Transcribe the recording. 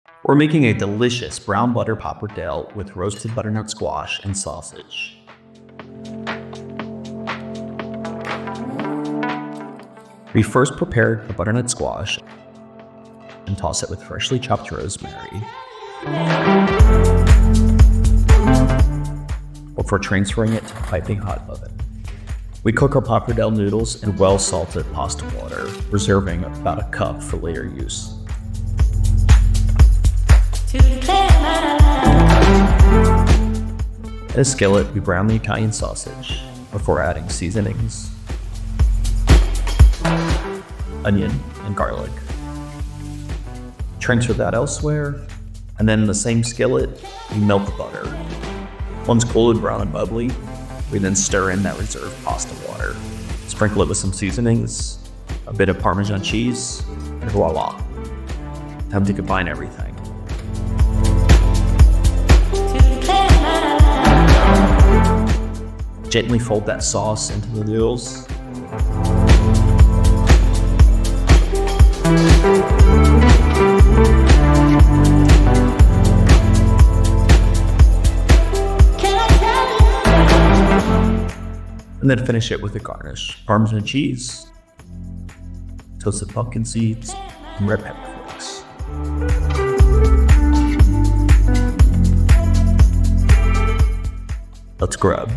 We're making a delicious brown butter pappardelle with roasted butternut squash and sausage. We first prepared the butternut squash and toss it with freshly chopped rosemary before transferring it to a piping hot oven. We cook our pappardelle noodles in well-salted pasta water, reserving about a cup for later use. In a skillet, we brown the Italian sausage before adding seasonings, onion, and garlic. Transfer that elsewhere, and then in the same skillet, we melt the butter. Once golden brown and bubbly, we then stir in that reserved pasta water. Sprinkle it with some seasonings, a bit of Parmesan cheese, and voila. Time to combine everything. Gently fold that sauce into the noodles. And then finish it with a garnish. Parmesan cheese, toasted pumpkin seeds, and red pepper flakes. Let's grub.